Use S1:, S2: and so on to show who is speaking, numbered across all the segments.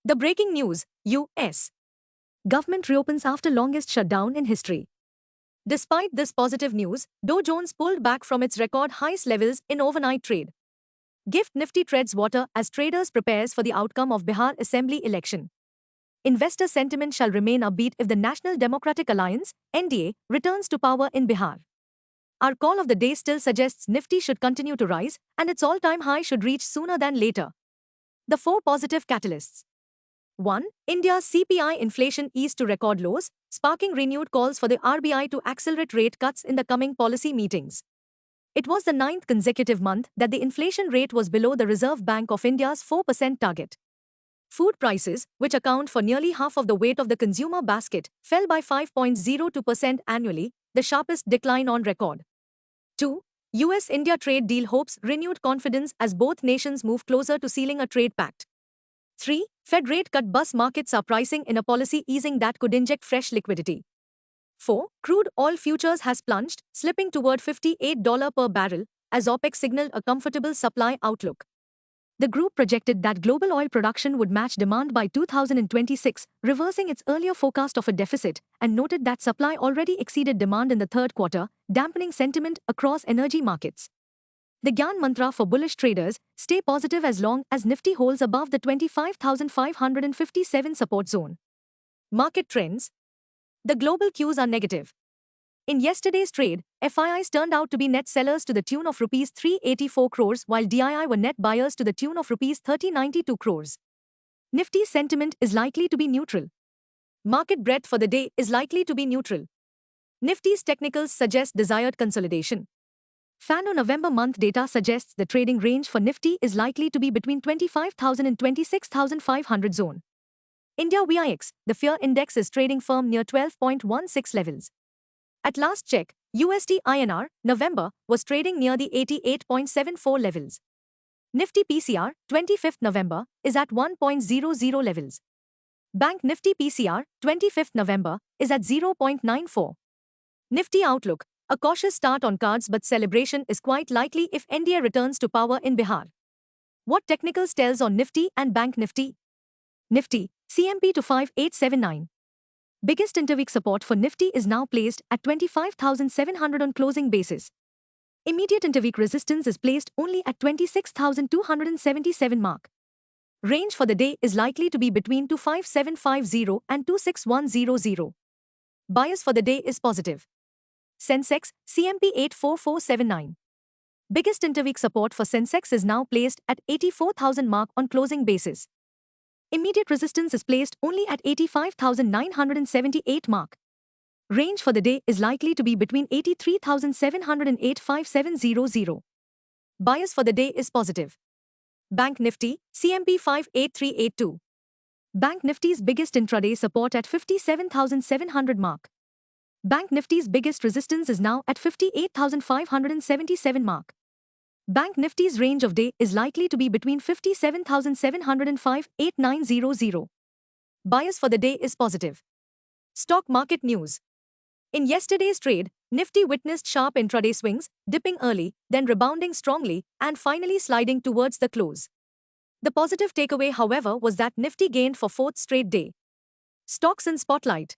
S1: The breaking news, US. Government reopens after longest shutdown in history. Despite this positive news, Dow Jones pulled back from its record highest levels in overnight trade. Gift Nifty treads water as traders prepares for the outcome of Bihar Assembly election. Investor sentiment shall remain upbeat if the National Democratic Alliance, NDA, returns to power in Bihar. Our call of the day still suggests Nifty should continue to rise and its all-time high should reach sooner than later. The four positive catalysts. 1. India's CPI inflation eased to record lows, sparking renewed calls for the RBI to accelerate rate cuts in the coming policy meetings. It was the ninth consecutive month that the inflation rate was below the Reserve Bank of India's 4% target. Food prices, which account for nearly half of the weight of the consumer basket, fell by 5.02% annually, the sharpest decline on record. 2. US-India trade deal hopes renewed confidence as both nations move closer to sealing a trade pact. 3. Fed rate cut bus markets are pricing in a policy easing that could inject fresh liquidity. 4. Crude oil futures has plunged, slipping toward $58 per barrel, as OPEC signaled a comfortable supply outlook. The group projected that global oil production would match demand by 2026, reversing its earlier forecast of a deficit, and noted that supply already exceeded demand in the third quarter, dampening sentiment across energy markets. The Gyan mantra for bullish traders, stay positive as long as Nifty holds above the 25,557 support zone. Market trends. The global cues are negative. In yesterday's trade, FIIs turned out to be net sellers to the tune of Rs 384 crores while DII were net buyers to the tune of Rs 3092 crores. Nifty's sentiment is likely to be neutral. Market breadth for the day is likely to be neutral. Nifty's technicals suggest desired consolidation. FANO November month data suggests the trading range for Nifty is likely to be between 25,000 and 26,500 zone. India VIX, the fear index is trading firm near 12.16 levels. At last check, USD INR, November, was trading near the 88.74 levels. Nifty PCR, 25th November, is at 1.00 levels. Bank Nifty PCR, 25th November, is at 0.94. Nifty outlook. A cautious start on cards but celebration is quite likely if NDA returns to power in Bihar. What technicals tells on Nifty and Bank Nifty? Nifty, CMP to 5879. Biggest interweek support for Nifty is now placed at 25,700 on closing basis. Immediate interweek resistance is placed only at 26,277 mark. Range for the day is likely to be between 25750 and 26100. Bias for the day is positive. Sensex, CMP 84479. Biggest interweek support for Sensex is now placed at 84,000 mark on closing basis. Immediate resistance is placed only at 85,978 mark. Range for the day is likely to be between 83,700 and 85700. Bias for the day is positive. Bank Nifty, CMP 58382. Bank Nifty's biggest intraday support at 57,700 mark. Bank Nifty's biggest resistance is now at 58,577 mark. Bank Nifty's range of day is likely to be between 57,700 and 58900. Bias for the day is positive. Stock market news. In yesterday's trade, Nifty witnessed sharp intraday swings, dipping early, then rebounding strongly, and finally sliding towards the close. The positive takeaway, however, was that Nifty gained for fourth straight day. Stocks in spotlight.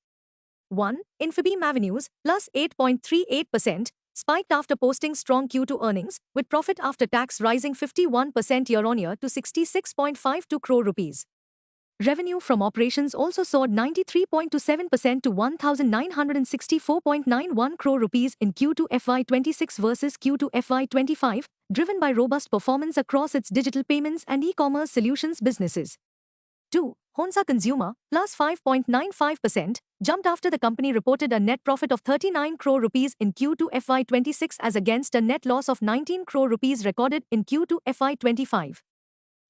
S1: 1. Infibeam Avenues, plus 8.38%, spiked after posting strong Q2 earnings, with profit after tax rising 51% year-on-year to 66.52 crore rupees. Revenue from operations also soared 93.27% to 1,964.91 crore rupees in Q2 FY26 versus Q2 FY25, driven by robust performance across its digital payments and e-commerce solutions businesses. 2. Honsa Consumer, plus 5.95%, jumped after the company reported a net profit of 39 crore rupees in Q2 FY26 as against a net loss of 19 crore rupees recorded in Q2 FY25.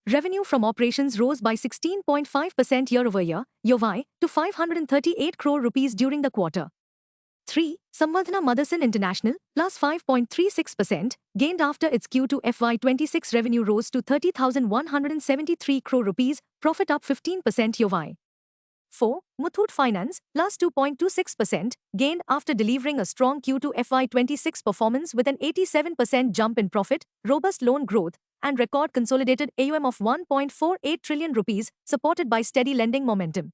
S1: Revenue from operations rose by 16.5% year-over-year, YoY, to 538 crore rupees during the quarter. 3. Samvardhana Motherson International, plus 5.36%, gained after its Q2 FY26 revenue rose to 30,173 crore rupees, profit up 15% YoY. 4. Muthoot Finance, plus 2.26%, gained after delivering a strong Q2 FY26 performance with an 87% jump in profit, robust loan growth, and record consolidated AUM of 1.48 trillion rupees, supported by steady lending momentum.